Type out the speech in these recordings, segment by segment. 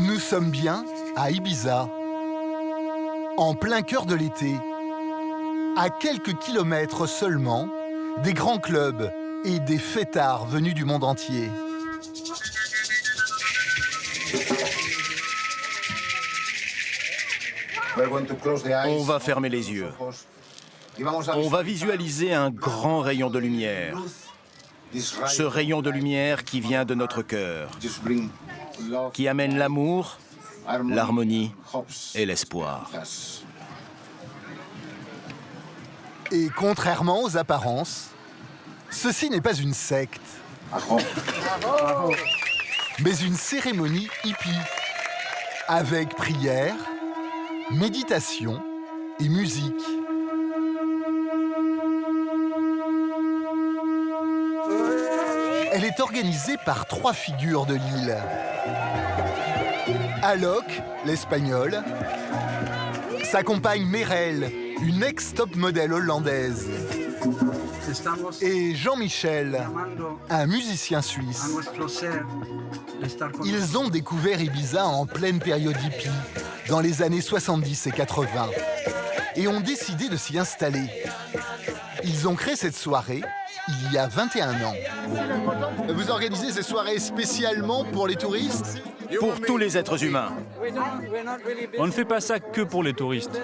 Nous sommes bien à Ibiza, en plein cœur de l'été, à quelques kilomètres seulement des grands clubs et des fêtards venus du monde entier. On va fermer les yeux. On va visualiser un grand rayon de lumière. Ce rayon de lumière qui vient de notre cœur, qui amène l'amour, l'harmonie et l'espoir. Et contrairement aux apparences, ceci n'est pas une secte, mais une cérémonie hippie, avec prière, méditation et musique. Elle est organisée par 3 figures de l'île. Alok, l'espagnol, sa compagne Merel, une ex-top modèle hollandaise, et Jean-Michel, un musicien suisse. Ils ont découvert Ibiza en pleine période hippie, dans les années 70 et 80, et ont décidé de s'y installer. Ils ont créé cette soirée il y a 21 ans. Vous organisez ces soirées spécialement pour les touristes ? Pour tous les êtres humains. On ne fait pas ça que pour les touristes.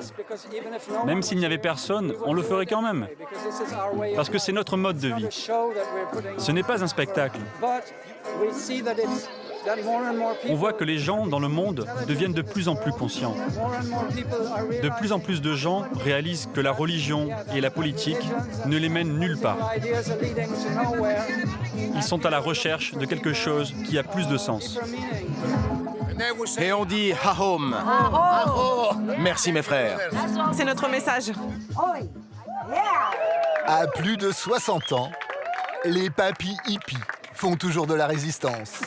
Même s'il n'y avait personne, on le ferait quand même. Parce que c'est notre mode de vie. Ce n'est pas un spectacle. On voit que les gens dans le monde deviennent de plus en plus conscients. De plus en plus de gens réalisent que la religion et la politique ne les mènent nulle part. Ils sont à la recherche de quelque chose qui a plus de sens. Et on dit « Hahom ». Merci mes frères. C'est notre message. À plus de 60 ans, les papis hippies font toujours de la résistance.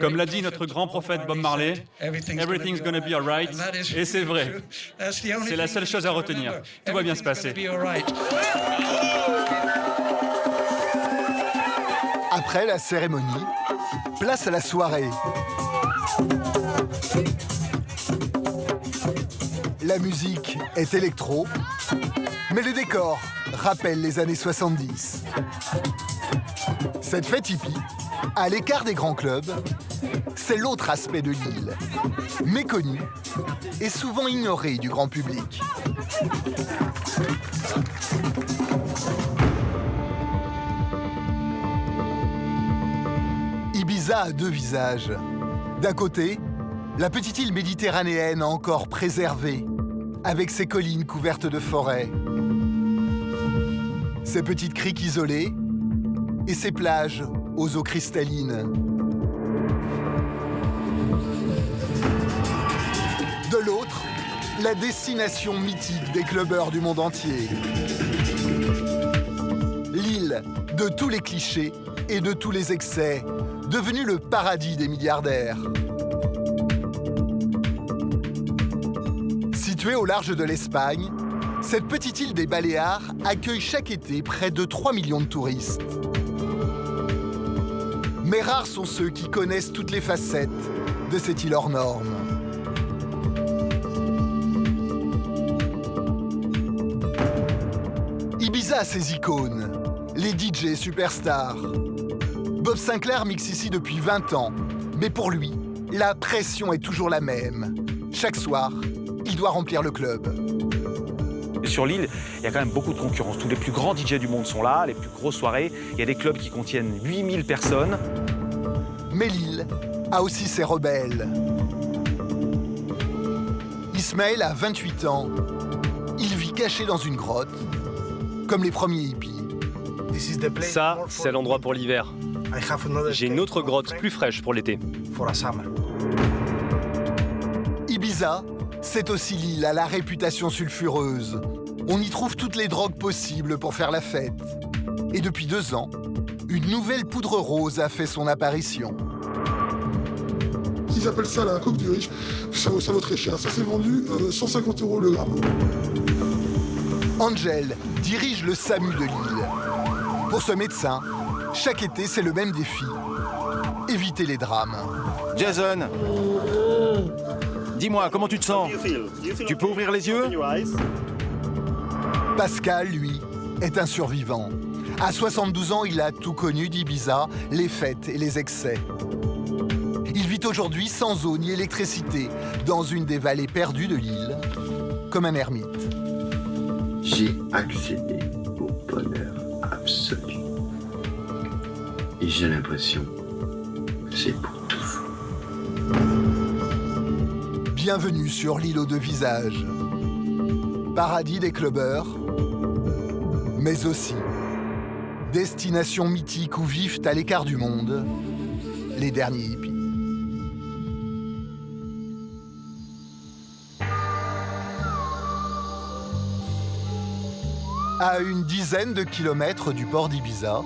Comme l'a dit notre grand prophète Bob Marley, « Everything's gonna be alright ». Et c'est vrai. C'est la seule chose à retenir. Tout va bien se passer. Après la cérémonie, place à la soirée. La musique est électro, mais le décor rappelle les années 70. Cette fête hippie, à l'écart des grands clubs, c'est l'autre aspect de l'île, méconnu et souvent ignoré du grand public. Ibiza a 2 visages. D'un côté, la petite île méditerranéenne encore préservée, avec ses collines couvertes de forêts, ses petites criques isolées et ses plages aux eaux cristallines. De l'autre, la destination mythique des clubbeurs du monde entier. L'île de tous les clichés et de tous les excès, devenue le paradis des milliardaires. Située au large de l'Espagne, cette petite île des Baléares accueille chaque été près de 3 millions de touristes. Mais rares sont ceux qui connaissent toutes les facettes de cette île hors norme. Ibiza a ses icônes, les DJ superstars. Bob Sinclair mixe ici depuis 20 ans, mais pour lui, la pression est toujours la même. Chaque soir, il doit remplir le club. Sur l'île, il y a quand même beaucoup de concurrence. Tous les plus grands DJ du monde sont là, les plus grosses soirées. Il y a des clubs qui contiennent 8000 personnes. Mais l'île a aussi ses rebelles. Ismaël a 28 ans. Il vit caché dans une grotte, comme les premiers hippies. Ça, c'est l'endroit pour l'hiver. J'ai une autre grotte plus fraîche pour l'été. Ibiza, c'est aussi l'île à la réputation sulfureuse. On y trouve toutes les drogues possibles pour faire la fête. Et depuis 2 ans, une nouvelle poudre rose a fait son apparition. Ils appellent ça la coke du riche. Ça vaut très cher. Ça s'est vendu 150 € le gramme. Angel dirige le SAMU de l'île. Pour ce médecin, chaque été, c'est le même défi. éviter les drames. Jason, dis-moi, comment tu te sens? Tu peux ouvrir les yeux? Pascal, lui, est un survivant. À 72 ans, il a tout connu d'Ibiza, les fêtes et les excès. Il vit aujourd'hui sans eau ni électricité, dans une des vallées perdues de l'île, comme un ermite. J'ai accédé au bonheur absolu. Et j'ai l'impression que c'est pour toujours. Bienvenue sur l'île aux deux visages. Paradis des clubbers, mais aussi destination mythique où vivent à l'écart du monde les derniers hippies. À une dizaine de kilomètres du port d'Ibiza,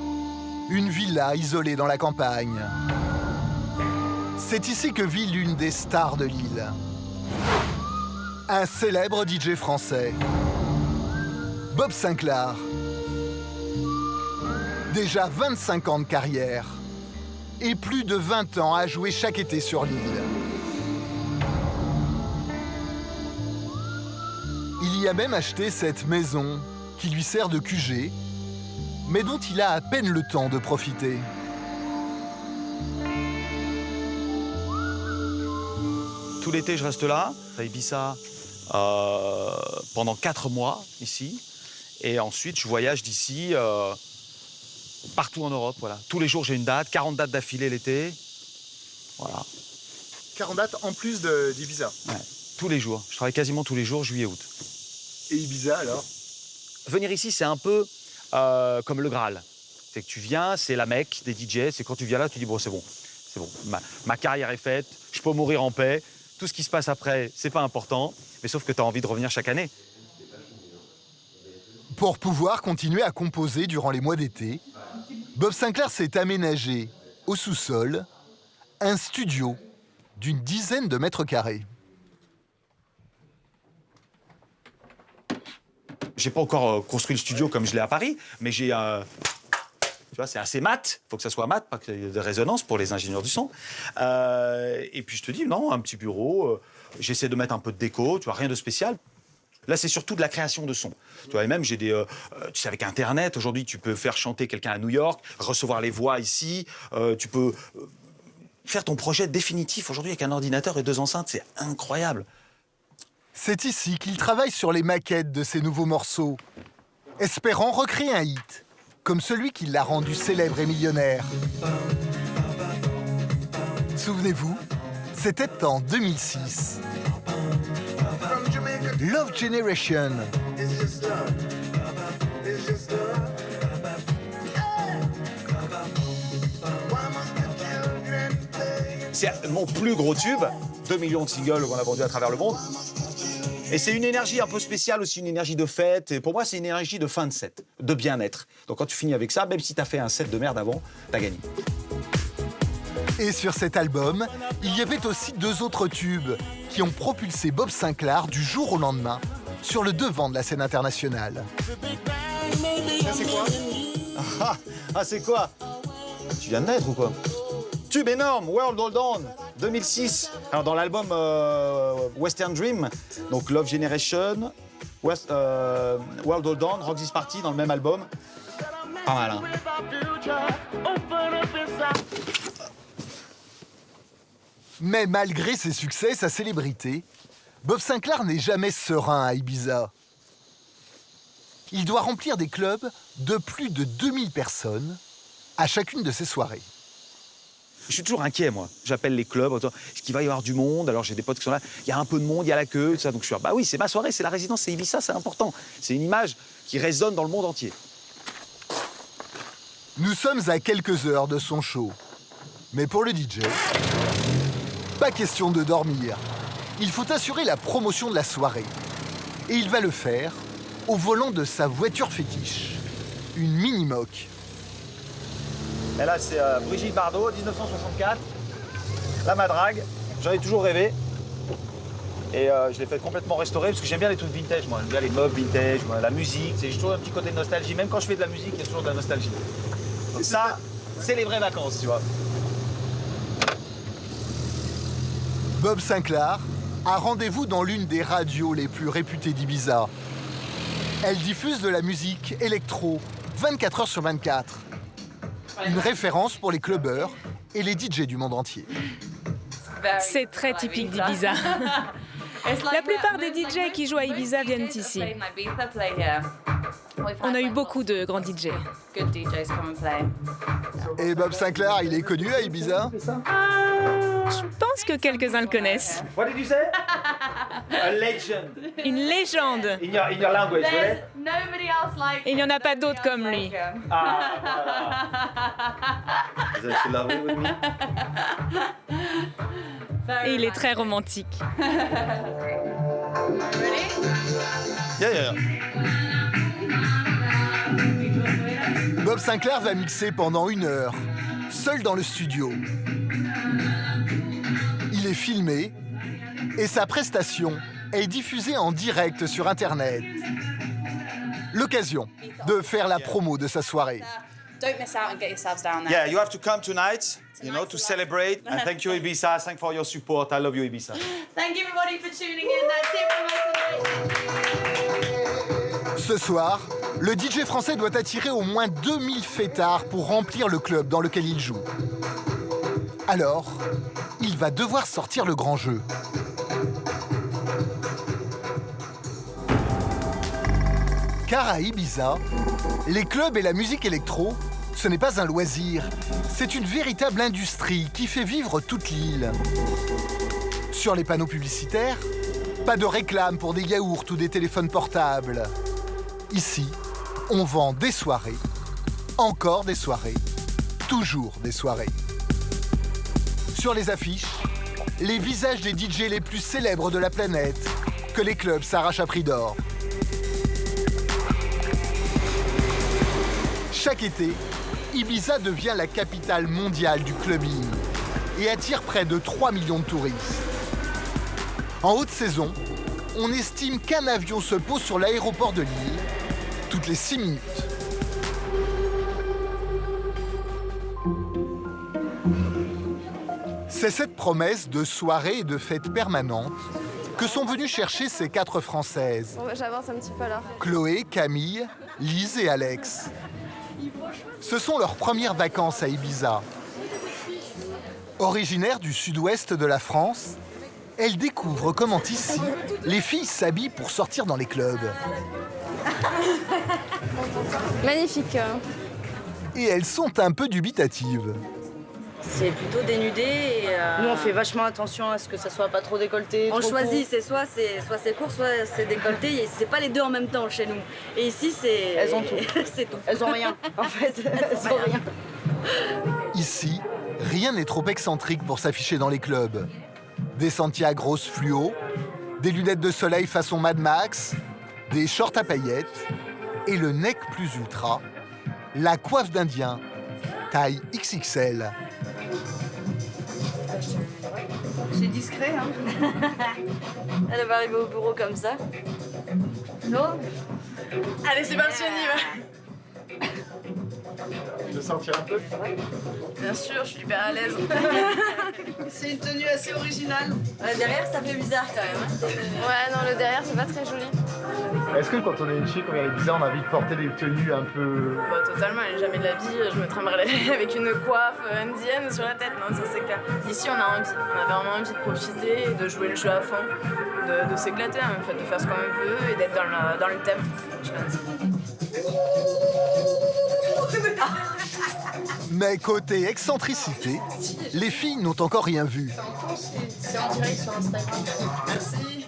une villa isolée dans la campagne. C'est ici que vit l'une des stars de l'île. Un célèbre DJ français, Bob Sinclair. Déjà 25 ans de carrière et plus de 20 ans à jouer chaque été sur l'île. Il y a même acheté cette maison qui lui sert de QG, mais dont il a à peine le temps de profiter. Tout l'été, je reste là, à Ibiza, pendant 4 mois, ici. Et ensuite, je voyage d'ici partout en Europe, voilà. Tous les jours, j'ai une date, 40 dates d'affilée l'été. Voilà. 40 dates en plus d'Ibiza. Ouais, tous les jours. Je travaille quasiment tous les jours, juillet, août. Et Ibiza, alors? Venir ici, c'est un peu comme le Graal. C'est que tu viens, c'est la Mecque des DJ. C'est quand tu viens là, tu dis, bon, c'est bon. C'est bon. Ma carrière est faite, je peux mourir en paix. Tout ce qui se passe après, c'est pas important. Mais sauf que tu as envie de revenir chaque année. Pour pouvoir continuer à composer durant les mois d'été, Bob Sinclair s'est aménagé au sous-sol un studio d'une dizaine de mètres carrés. J'ai pas encore construit le studio comme je l'ai à Paris, mais j'ai... tu vois, c'est assez mat. Il faut que ça soit mat, pas qu'il y ait de résonance pour les ingénieurs du son. Et puis je te dis, non, un petit bureau. J'essaie de mettre un peu de déco, tu vois, rien de spécial. Là, c'est surtout de la création de son. Tu vois, et même, j'ai des... tu sais, avec Internet, aujourd'hui, tu peux faire chanter quelqu'un à New York, recevoir les voix ici. Tu peux faire ton projet définitif. Aujourd'hui, avec un ordinateur et 2 enceintes, c'est incroyable. C'est ici qu'il travaille sur les maquettes de ses nouveaux morceaux, espérant recréer un hit, comme celui qui l'a rendu célèbre et millionnaire. Souvenez-vous, c'était en 2006. Love Generation. C'est mon plus gros tube, 2 millions de singles qu'on a vendus à travers le monde. Et c'est une énergie un peu spéciale aussi, une énergie de fête. Et pour moi, c'est une énergie de fin de set, de bien-être. Donc quand tu finis avec ça, même si t'as fait un set de merde avant, t'as gagné. Et sur cet album, il y avait aussi 2 autres tubes qui ont propulsé Bob Sinclair du jour au lendemain sur le devant de la scène internationale. Ça, c'est quoi? Ah, c'est quoi? Tu viens de naître ou quoi? Tube énorme, World Hold On, 2006. Alors dans l'album Western Dream, donc Love Generation, World Hold On, Rock This Party dans le même album. Pas mal, hein? Mais malgré ses succès et sa célébrité, Bob Sinclair n'est jamais serein à Ibiza. Il doit remplir des clubs de plus de 2000 personnes à chacune de ses soirées. Je suis toujours inquiet, moi. J'appelle les clubs, est-ce qu'il va y avoir du monde? Alors j'ai des potes qui sont là, il y a un peu de monde, il y a la queue, tout ça. Donc je suis là, bah oui, c'est ma soirée, c'est la résidence, c'est Ibiza, c'est important. C'est une image qui résonne dans le monde entier. Nous sommes à quelques heures de son show. Mais pour le DJ, pas question de dormir. Il faut assurer la promotion de la soirée. Et il va le faire au volant de sa voiture fétiche, une Minimoc. Et là, c'est Brigitte Bardot, 1964. La Madrague, j'en ai toujours rêvé. Et je l'ai fait complètement restaurer parce que j'aime bien les trucs vintage, moi. J'aime bien les meubles vintage, moi, la musique. J'ai toujours un petit côté de nostalgie. Même quand je fais de la musique, il y a toujours de la nostalgie. Donc ça, c'est les vraies vacances, tu vois. Bob Sinclair a rendez-vous dans l'une des radios les plus réputées d'Ibiza. Elle diffuse de la musique électro 24 heures sur 24. Une référence pour les clubbers et les DJ du monde entier. C'est très typique d'Ibiza. La plupart des DJ qui jouent à Ibiza viennent ici. On a eu beaucoup de grands DJ. Et Bob Sinclair, il est connu à Ibiza? Je pense que quelques-uns le connaissent. What did you say? A legend. Une légende. In your language, right? Il n'y en a pas d'autres comme lui. Et il est très romantique. Yeah. Bob Sinclair va mixer pendant 1 heure, seul dans le studio. Il est filmé et sa prestation est diffusée en direct sur Internet. L'occasion de faire la promo de sa soirée. Don't miss out and get yourselves down there. Yeah, you have to come tonight, to celebrate. And thank you, Ibiza. Thanks for your support. I love you, Ibiza. Thank you everybody for tuning in. That's it from us tonight. Ce soir, le DJ français doit attirer au moins 2000 fêtards pour remplir le club dans lequel il joue. Alors, il va devoir sortir le grand jeu. Car à Ibiza, les clubs et la musique électro, ce n'est pas un loisir, c'est une véritable industrie qui fait vivre toute l'île. Sur les panneaux publicitaires, pas de réclame pour des yaourts ou des téléphones portables. Ici, on vend des soirées, encore des soirées, toujours des soirées. Sur les affiches, les visages des DJ les plus célèbres de la planète, que les clubs s'arrachent à prix d'or. Chaque été, Ibiza devient la capitale mondiale du clubbing et attire près de 3 millions de touristes. En haute saison, on estime qu'un avion se pose sur l'aéroport de l'île toutes les 6 minutes. C'est cette promesse de soirées et de fêtes permanentes que sont venues chercher ces 4 Françaises. Bon, j'avance un petit peu là. Chloé, Camille, Lise et Alex. Ce sont leurs premières vacances à Ibiza. Originaires du sud-ouest de la France, elles découvrent comment ici, les filles s'habillent pour sortir dans les clubs. Magnifique. Et elles sont un peu dubitatives. C'est plutôt dénudé et nous on fait vachement attention à ce que ça soit pas trop décolleté. On choisit, c'est soit c'est court, soit c'est décolleté. C'est pas les deux en même temps chez nous. Et ici c'est... Elles ont tout. C'est tout. Elles ont rien en fait. Elles ont rien. Ici, rien n'est trop excentrique pour s'afficher dans les clubs. Des Santiago grosses fluo, des lunettes de soleil façon Mad Max, des shorts à paillettes et le nec plus ultra, la coiffe d'Indien, taille XXL. C'est discret, hein. Elle va arriver au bureau comme ça. Non. Allez, c'est parti, on y va. De sentir un peu? Bien sûr, je suis hyper à l'aise. C'est une tenue assez originale. Derrière, ça fait bizarre quand même. Ouais, non, le derrière, c'est pas très joli. Est-ce que quand on est une chic, on est bizarre, on a envie de porter des tenues un peu... Bah, totalement, jamais de la vie, je me trimberais avec une coiffe indienne sur la tête, non, ça c'est clair. Ici, on a envie, on avait vraiment envie de profiter, de jouer le jeu à fond, de s'éclater, hein, en fait, de faire ce qu'on veut et d'être dans le thème, je pense. Mais côté excentricité, les filles n'ont encore rien vu. C'est en direct sur Instagram. Merci.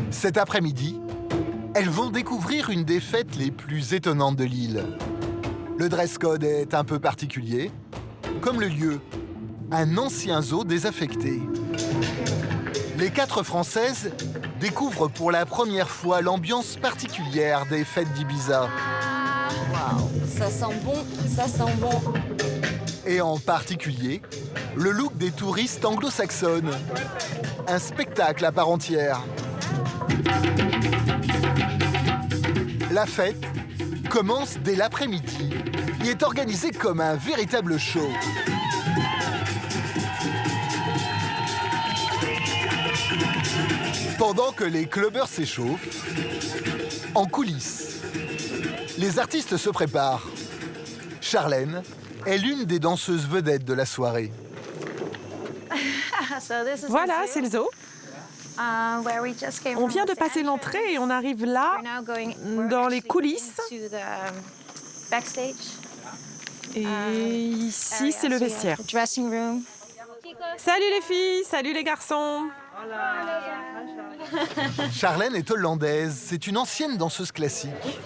Cet après-midi, elles vont découvrir une des fêtes les plus étonnantes de l'île. Le dress code est un peu particulier, comme le lieu, un ancien zoo désaffecté. Les 4 Françaises découvrent pour la première fois l'ambiance particulière des fêtes d'Ibiza. Waouh, ça sent bon, ça sent bon. Et en particulier, le look des touristes anglo-saxonnes. Un spectacle à part entière. La fête commence dès l'après-midi y est organisé comme un véritable show. Pendant que les clubbers s'échauffent, en coulisses, les artistes se préparent. Charlène est l'une des danseuses vedettes de la soirée. Voilà, c'est le zoo. On vient de passer l'entrée et on arrive là, dans les coulisses. Et ici, c'est le vestiaire. Salut les filles, salut les garçons. Charlène est hollandaise, c'est une ancienne danseuse classique.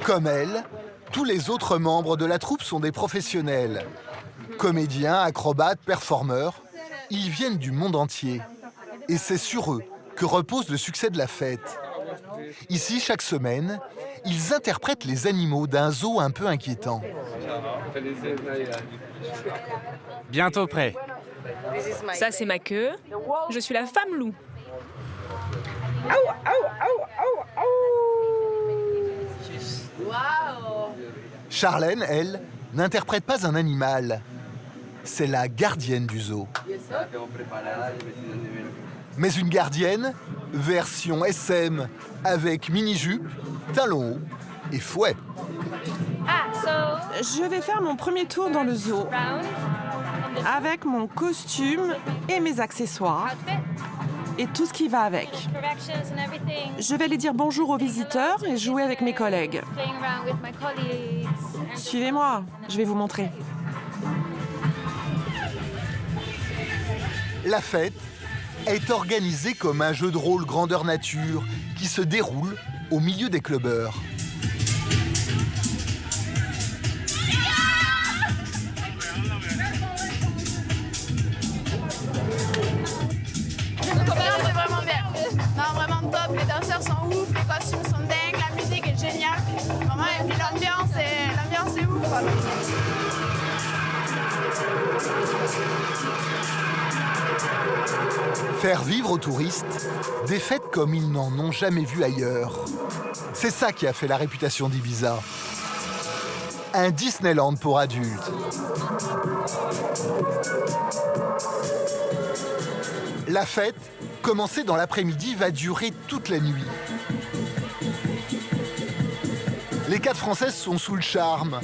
Comme elle, tous les autres membres de la troupe sont des professionnels. Comédiens, acrobates, performeurs, ils viennent du monde entier. Et c'est sur eux que repose le succès de la fête. Ici, chaque semaine, ils interprètent les animaux d'un zoo un peu inquiétant. Bientôt prêt. Ça, c'est ma queue. Je suis la femme loup. Charlène, elle, n'interprète pas un animal. C'est la gardienne du zoo. Mais une gardienne, version SM, avec mini-jupe, talons hauts et fouet. Je vais faire mon premier tour dans le zoo, avec mon costume et mes accessoires, et tout ce qui va avec. Je vais aller dire bonjour aux visiteurs et jouer avec mes collègues. Suivez-moi, je vais vous montrer. La fête est organisée comme un jeu de rôle grandeur nature qui se déroule au milieu des clubbers. C'est vraiment bien. Non, vraiment top. Les danseurs sont ouf, les costumes sont dingues, la musique est géniale. Vraiment, et puis l'ambiance est ouf. Quoi. Faire vivre aux touristes des fêtes comme ils n'en ont jamais vu ailleurs. C'est ça qui a fait la réputation d'Ibiza. Un Disneyland pour adultes. La fête, commencée dans l'après-midi, va durer toute la nuit. Les 4 Françaises sont sous le charme.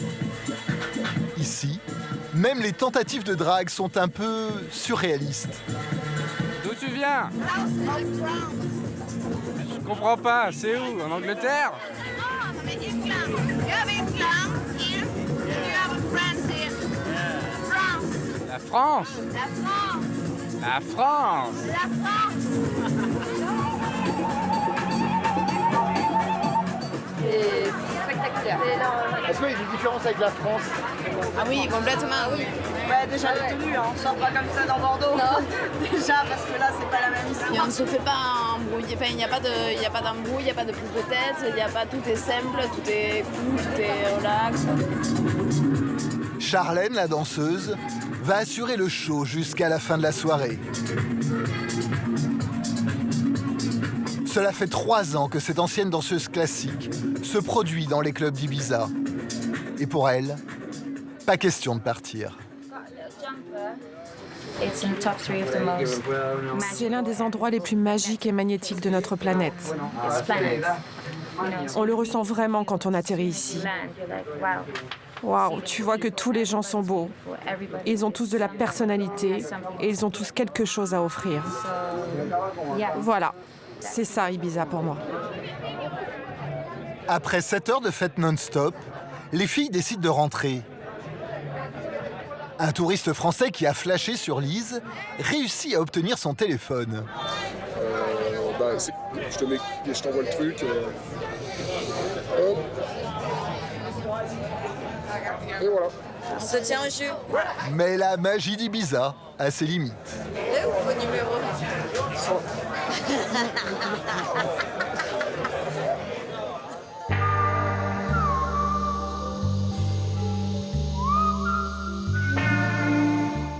Ici, même les tentatives de drague sont un peu surréalistes. D'où tu viens? Je comprends pas, c'est où? En Angleterre? La France? La France! C'est spectaculaire. Est-ce qu'il y a des différences avec la France? Ah oui, complètement, oui. Ouais, déjà la tenue, hein. On sort pas comme ça dans Bordeaux. Non. Déjà, parce que là, c'est pas la même histoire. Et on ne se fait pas embrouiller, enfin, il n'y a pas d'embrouille, il n'y a pas de prise de tête, il y a pas, tout est simple, tout est cool, tout est relax. Charlène, la danseuse, va assurer le show jusqu'à la fin de la soirée. Cela fait 3 ans que cette ancienne danseuse classique se produit dans les clubs d'Ibiza. Et pour elle, pas question de partir. C'est l'un des endroits les plus magiques et magnétiques de notre planète. On le ressent vraiment quand on atterrit ici. Waouh, tu vois que tous les gens sont beaux. Ils ont tous de la personnalité et ils ont tous quelque chose à offrir. Voilà, c'est ça Ibiza pour moi. Après 7 heures de fête non-stop, les filles décident de rentrer. Un touriste français qui a flashé sur Lise réussit à obtenir son téléphone. Je t'envoie le truc. Hop. Et voilà. On se tient reçu. Mais la magie d'Ibiza a ses limites. Et où vos numéros?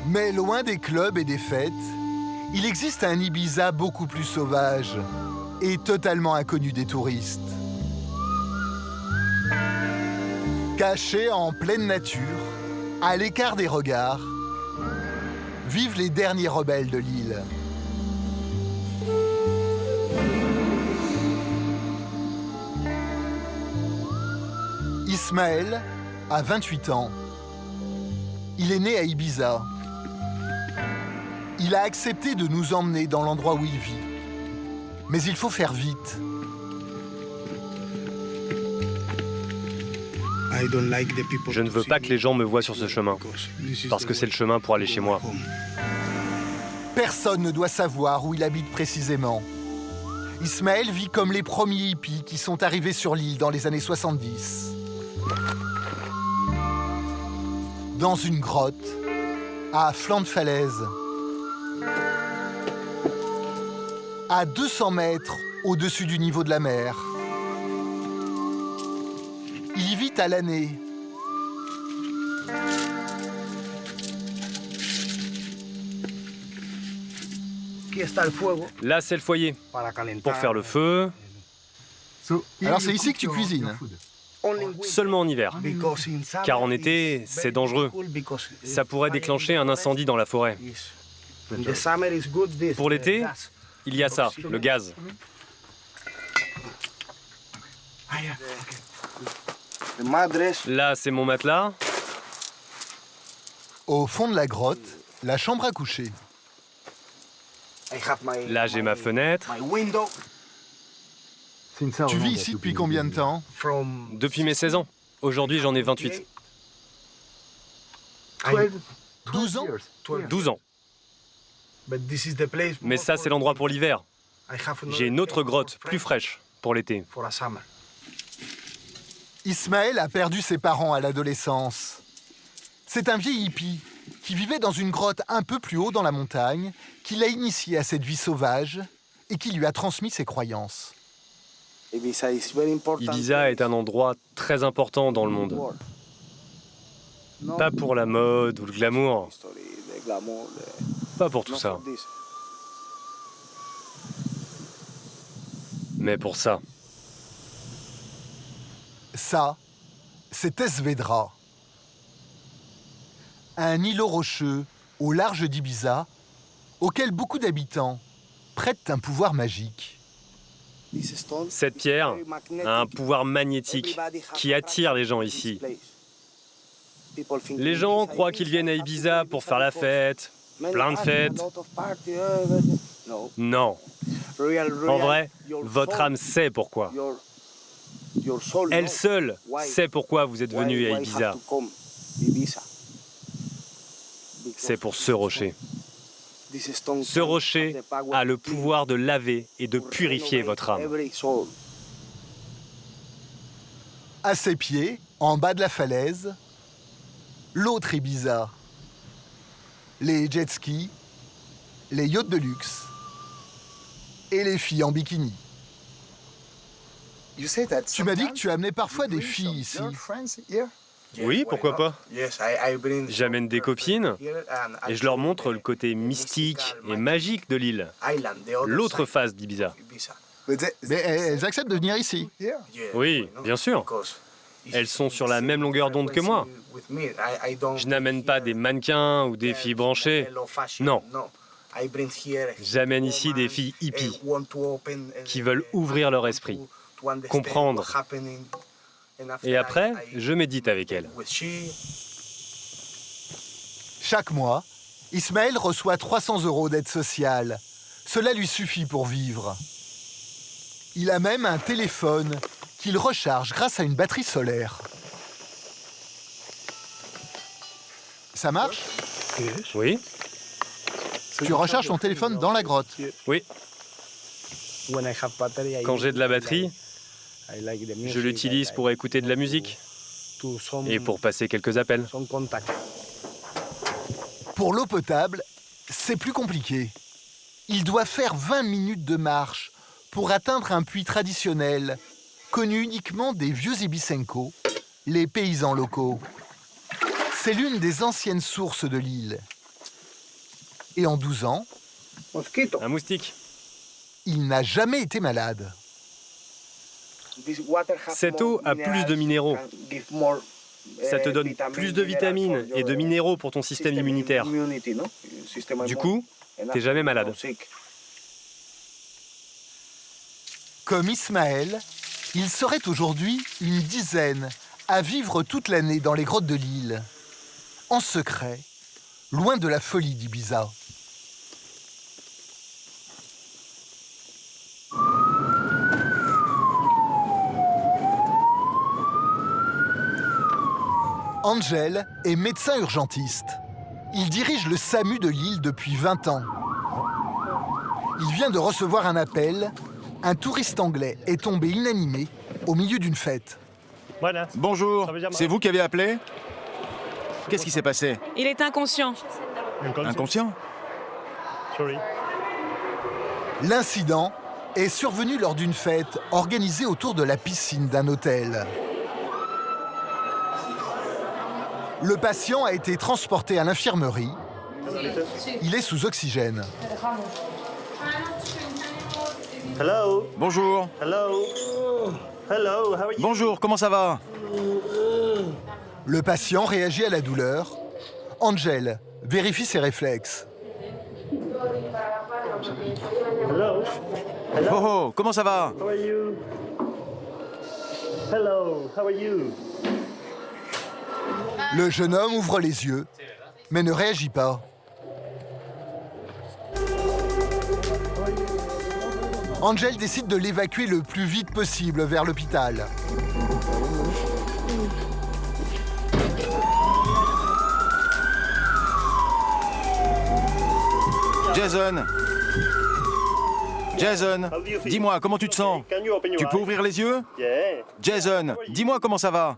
Mais loin des clubs et des fêtes, il existe un Ibiza beaucoup plus sauvage et totalement inconnu des touristes. Cachés en pleine nature, à l'écart des regards, vivent les derniers rebelles de l'île. Ismaël a 28 ans. Il est né à Ibiza. Il a accepté de nous emmener dans l'endroit où il vit. Mais il faut faire vite. Je ne veux pas que les gens me voient sur ce chemin, parce que c'est le chemin pour aller chez moi. Personne ne doit savoir où il habite précisément. Ismaël vit comme les premiers hippies qui sont arrivés sur l'île dans les années 70. Dans une grotte, à flanc de falaise, à 200 mètres au-dessus du niveau de la mer. Il y vit à l'année. Là, c'est le foyer, pour faire le feu. Alors c'est ici que tu cuisines? Seulement en hiver, car en été, c'est dangereux. Ça pourrait déclencher un incendie dans la forêt. Pour l'été, il y a ça, le gaz. Là, c'est mon matelas. Au fond de la grotte, la chambre à coucher. Là, j'ai ma fenêtre. Tu vis ici depuis combien de temps? Depuis mes 16 ans. Aujourd'hui, j'en ai 28. 12 ans? 12 ans. Mais ça, c'est l'endroit pour l'hiver. J'ai une autre grotte, plus fraîche, pour l'été. Ismaël a perdu ses parents à l'adolescence. C'est un vieil hippie qui vivait dans une grotte un peu plus haut dans la montagne, qui l'a initié à cette vie sauvage et qui lui a transmis ses croyances. Ibiza est un endroit très important dans le monde. Pas pour la mode ou le glamour. Pas pour tout ça. Mais pour ça. Ça, c'est Esvedra. Un îlot rocheux au large d'Ibiza, auquel beaucoup d'habitants prêtent un pouvoir magique. Cette pierre a un pouvoir magnétique qui attire les gens ici. Les gens croient qu'ils viennent à Ibiza pour faire la fête, plein de fêtes. Non. En vrai, votre âme sait pourquoi. Elle seule sait pourquoi vous êtes venu à Ibiza. C'est pour ce rocher. Ce rocher a le pouvoir de laver et de purifier votre âme. À ses pieds, en bas de la falaise, l'autre Ibiza. Les jet skis, les yachts de luxe et les filles en bikini. Tu m'as dit que tu amenais parfois des filles ici. Oui, pourquoi pas? J'amène des copines et je leur montre le côté mystique et magique de l'île, l'autre face d'Ibiza. Mais elles acceptent de venir ici? Oui, bien sûr. Elles sont sur la même longueur d'onde que moi. Je n'amène pas des mannequins ou des filles branchées. Non. J'amène ici des filles hippies qui veulent ouvrir leur esprit, comprendre. Et après, je médite avec elles. Chaque mois, Ismaël reçoit 300 € d'aide sociale. Cela lui suffit pour vivre. Il a même un téléphone qu'il recharge grâce à une batterie solaire. Ça marche? Oui. Tu recharges ton téléphone dans la grotte? Oui. Quand j'ai de la batterie, je l'utilise pour écouter de la musique et pour passer quelques appels. Pour l'eau potable, c'est plus compliqué. Il doit faire 20 minutes de marche pour atteindre un puits traditionnel, connu uniquement des vieux Ibisenkos, les paysans locaux. C'est l'une des anciennes sources de l'île. Et en 12 ans, un moustique. Il n'a jamais été malade. Cette eau a plus de minéraux. Ça te donne plus de vitamines et de minéraux pour ton système immunitaire. Du coup, t'es jamais malade. Comme Ismaël, il serait aujourd'hui une dizaine à vivre toute l'année dans les grottes de l'île, en secret, loin de la folie d'Ibiza. Angel est médecin urgentiste. Il dirige le SAMU de l'île depuis 20 ans. Il vient de recevoir un appel. Un touriste anglais est tombé inanimé au milieu d'une fête. Bonjour, c'est vous qui avez appelé? Qu'est-ce qui s'est passé? Il est inconscient. Inconscient? L'incident est survenu lors d'une fête organisée autour de la piscine d'un hôtel. Le patient a été transporté à l'infirmerie. Il est sous oxygène. Hello. Bonjour. Hello. Hello, how are you? Bonjour, comment ça va? Le patient réagit à la douleur. Angel vérifie ses réflexes. Hello. Oh, oh, comment ça va? How are you? Hello, how are you? Le jeune homme ouvre les yeux, mais ne réagit pas. Angel décide de l'évacuer le plus vite possible vers l'hôpital. Jason. Jason, dis-moi, comment tu te sens? Tu peux ouvrir les yeux? Jason, dis-moi comment ça va?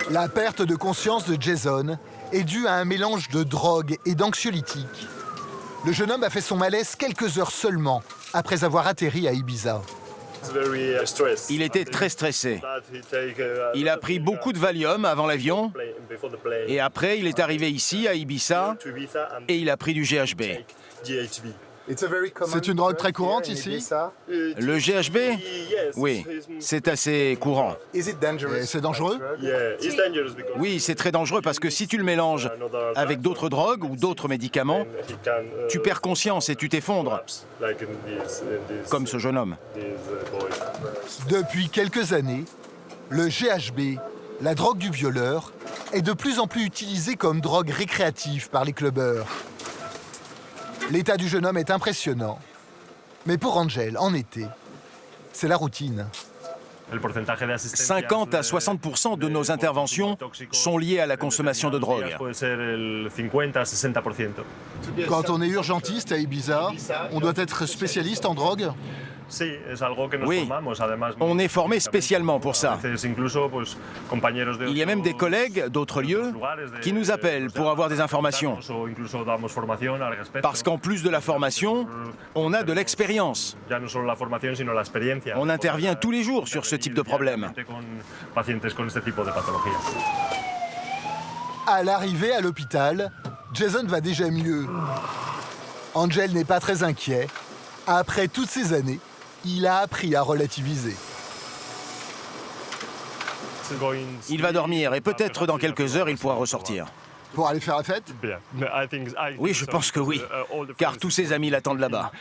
La perte de conscience de Jason est due à un mélange de drogue et d'anxiolytiques. Le jeune homme a fait son malaise quelques heures seulement après avoir atterri à Ibiza. Il était très stressé. Il a pris beaucoup de Valium avant l'avion et après il est arrivé ici à Ibiza et il a pris du GHB. C'est une drogue très courante ici? Le GHB? Oui, c'est assez courant. Et c'est dangereux? Oui, c'est très dangereux parce que si tu le mélanges avec d'autres drogues ou d'autres médicaments, tu perds conscience et tu t'effondres, comme ce jeune homme. Depuis quelques années, le GHB, la drogue du violeur, est de plus en plus utilisée comme drogue récréative par les clubbeurs. L'état du jeune homme est impressionnant. Mais pour Angel, en été, c'est la routine. 50 à 60% de nos interventions sont liées à la consommation de drogue. Quand on est urgentiste à Ibiza, on doit être spécialiste en drogue? Oui, on est formé spécialement pour ça. Il y a même des collègues d'autres lieux qui nous appellent pour avoir des informations. Parce qu'en plus de la formation, on a de l'expérience. On intervient tous les jours sur ce type de problème. À l'arrivée à l'hôpital, Jason va déjà mieux. Angel n'est pas très inquiet. Après toutes ces années, il a appris à relativiser. Il va dormir et peut-être dans quelques heures, il pourra ressortir. Pour aller faire la fête? Oui, je pense que oui, car tous ses amis l'attendent là-bas.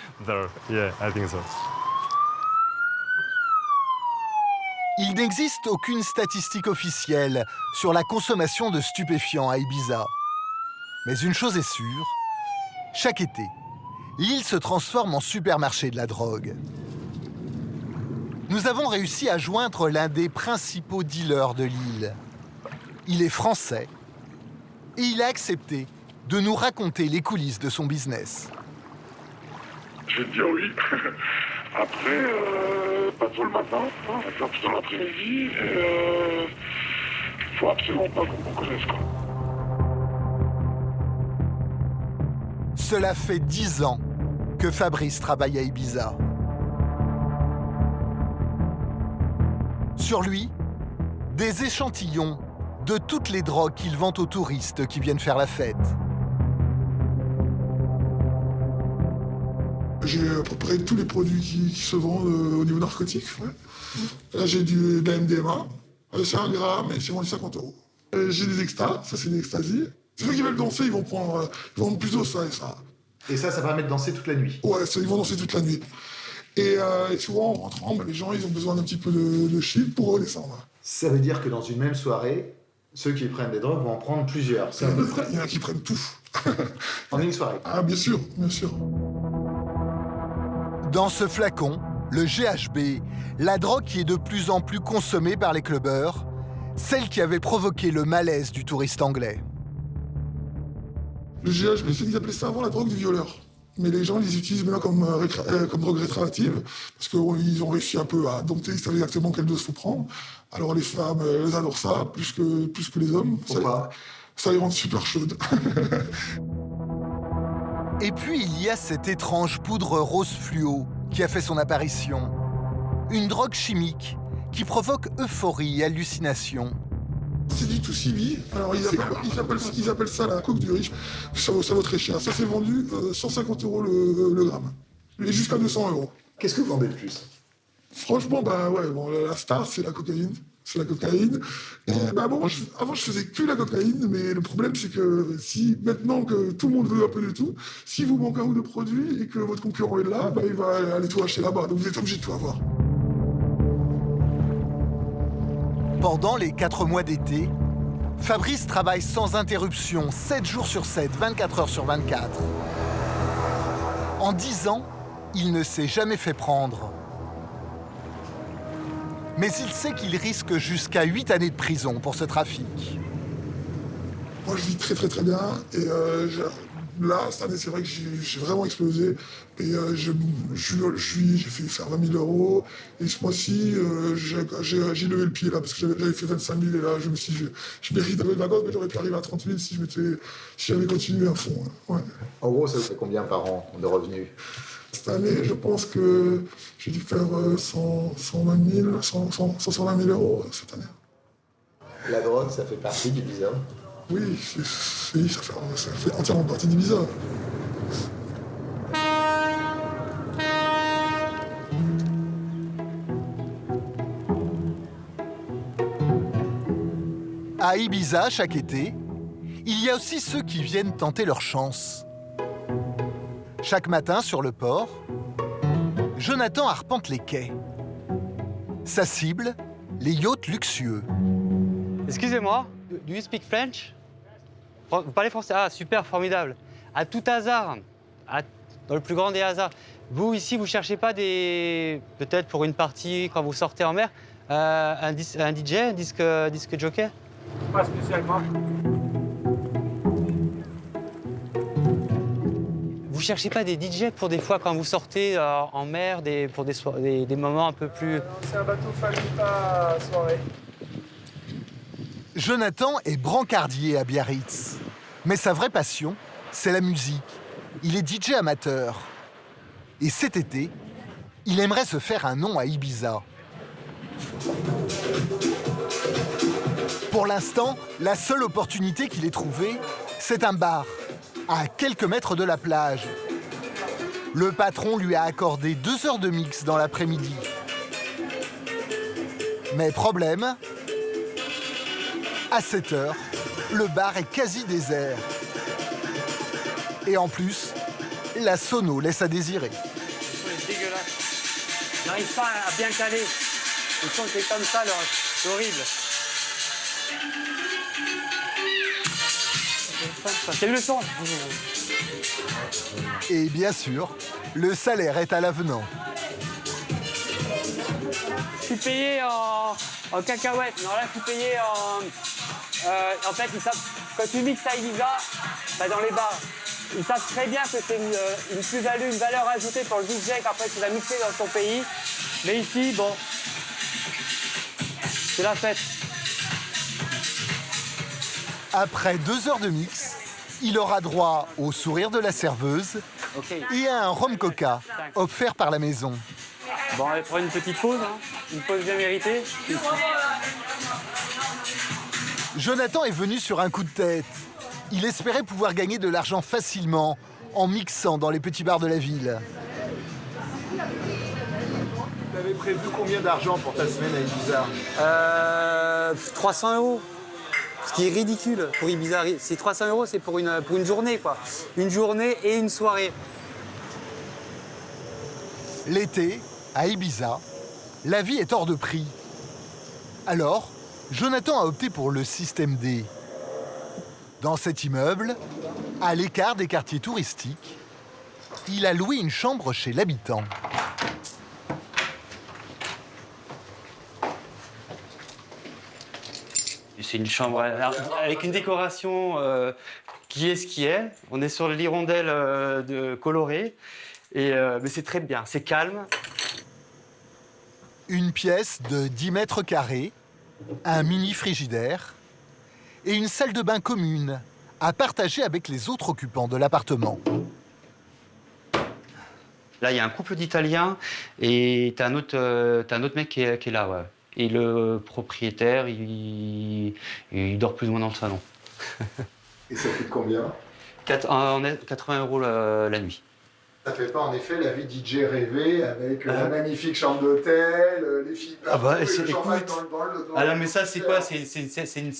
Il n'existe aucune statistique officielle sur la consommation de stupéfiants à Ibiza. Mais une chose est sûre, chaque été, l'île se transforme en supermarché de la drogue. Nous avons réussi à joindre l'un des principaux dealers de l'île. Il est français et il a accepté de nous raconter les coulisses de son business. Je vais te dire oui. Après, pas tôt le matin, faire plutôt l'après-midi, et faut absolument pas qu'on me connaisse, quoi. Cela fait 10 ans que Fabrice travaille à Ibiza. Sur lui, des échantillons de toutes les drogues qu'il vend aux touristes qui viennent faire la fête. J'ai à peu près tous les produits qui se vendent au niveau narcotique. Ouais. Là, j'ai de la MDMA, C'est 1 gramme et c'est vendu 50 €. J'ai des extas, ça c'est des ecstasy. Ceux qui veulent danser, ils vont prendre plutôt ça et ça. Et ça permet de danser toute la nuit? Ouais, ils vont danser toute la nuit. Et souvent, en rentrant, les gens, ils ont besoin d'un petit peu de shit pour redescendre. Ça veut dire que dans une même soirée, ceux qui prennent des drogues vont en prendre plusieurs. Il y en a qui prennent tout. En une soirée? Ah, bien sûr, bien sûr. Dans ce flacon, le GHB, la drogue qui est de plus en plus consommée par les clubbers, celle qui avait provoqué le malaise du touriste anglais. Le GHB, ils appelaient ça avant la drogue du violeur. Mais les gens les utilisent maintenant comme drogue récréative, parce qu'ils ont réussi un peu à dompter, ils savent exactement quelle dose faut prendre. Alors les femmes, elles adorent ça, plus que les hommes. Pourquoi? Ça les rend super chaudes. Et puis il y a cette étrange poudre rose fluo qui a fait son apparition. Une drogue chimique qui provoque euphorie et hallucination. C'est du 2CB. Alors ils appellent ça la coke du riche. Ça vaut très cher. Ça s'est vendu 150 € le gramme. Et jusqu'à 200 €. Qu'est-ce que vous vendez de plus? Franchement, la star, c'est la cocaïne. C'est la cocaïne. Et avant, je faisais que la cocaïne, mais le problème, c'est que maintenant que tout le monde veut un peu de tout, si vous manquez un ou deux produits et que votre concurrent est là, il va aller tout acheter là-bas. Donc vous êtes obligé de tout avoir. Pendant les 4 mois d'été, Fabrice travaille sans interruption, 7 jours sur 7, 24 heures sur 24. En 10 ans, il ne s'est jamais fait prendre. Mais il sait qu'il risque jusqu'à 8 années de prison pour ce trafic. Moi, je vis très très très bien. Et là, cette année, c'est vrai que j'ai vraiment explosé. Et j'ai fait faire 20 000 €. Et ce mois-ci, j'ai levé le pied là, parce que j'avais fait 25 000. Et là, je me suis dit, je mérite un peu de vacances, mais j'aurais pu arriver à 30 000 si j'avais continué à fond. Ouais. En gros, ça vous fait combien par an de revenus? Cette année, je pense que j'ai dû faire 120 000 € cette année. La drogue, ça fait partie d'Ibiza? Oui, ça fait entièrement partie d'Ibiza. À Ibiza, chaque été, il y a aussi ceux qui viennent tenter leur chance. Chaque matin, sur le port, Jonathan arpente les quais. Sa cible, les yachts luxueux. Excusez-moi, do you speak French? Vous parlez français? Ah, super, formidable. À tout hasard, dans le plus grand des hasards, vous, ici, vous cherchez pas peut-être pour une partie, quand vous sortez en mer, un DJ, un disque jockey? Pas spécialement. Vous cherchez pas des DJ pour des fois quand vous sortez en mer, pour des moments un peu plus... C'est un bateau famille, pas soirée. Jonathan est brancardier à Biarritz. Mais sa vraie passion, c'est la musique. Il est DJ amateur. Et cet été, il aimerait se faire un nom à Ibiza. Pour l'instant, la seule opportunité qu'il ait trouvée, c'est un bar, à quelques mètres de la plage. Le patron lui a accordé 2 heures de mix dans l'après-midi. Mais problème, à 7 heures, le bar est quasi désert. Et en plus, la sono laisse à désirer. C'est dégueulasse. J'arrive pas à bien caler. Le son c'est comme ça, c'est horrible. C'est le son. Et bien sûr, le salaire est à l'avenant. Je suis payé en cacahuètes. Non, là, je suis payé en fait, ils savent, quand tu mixes à Ibiza, dans les bars, ils savent très bien que c'est une plus-value, une valeur ajoutée pour le DJ qu'après tu vas mixer dans ton pays. Mais ici, bon, c'est la fête. Après 2 heures de mix, il aura droit au sourire de la serveuse et à un rhum coca offert par la maison. Bon, on va prendre une petite pause, hein. Une pause bien méritée. Jonathan est venu sur un coup de tête. Il espérait pouvoir gagner de l'argent facilement en mixant dans les petits bars de la ville. Vous avez prévu combien d'argent pour ta semaine à Ibiza? 300 €. Ce qui est ridicule pour Ibiza. C'est 300 €, c'est pour une journée, quoi. Une journée et une soirée. L'été, à Ibiza, la vie est hors de prix. Alors, Jonathan a opté pour le système D. Dans cet immeuble, à l'écart des quartiers touristiques, il a loué une chambre chez l'habitant. C'est une chambre avec une décoration qui est ce qui est. On est sur l'hirondelle colorée, mais c'est très bien, c'est calme. Une pièce de 10 mètres carrés, un mini frigidaire et une salle de bain commune à partager avec les autres occupants de l'appartement. Là, il y a un couple d'Italiens et t'as un autre mec qui est là, ouais. Et le propriétaire, il dort plus ou moins dans le salon. Et ça coûte combien? 80 € la nuit. Ça fait pas en effet la vie DJ rêvée avec la magnifique chambre d'hôtel, les filles partout, et le champagne dans non, mais ça, c'est quoi? C'est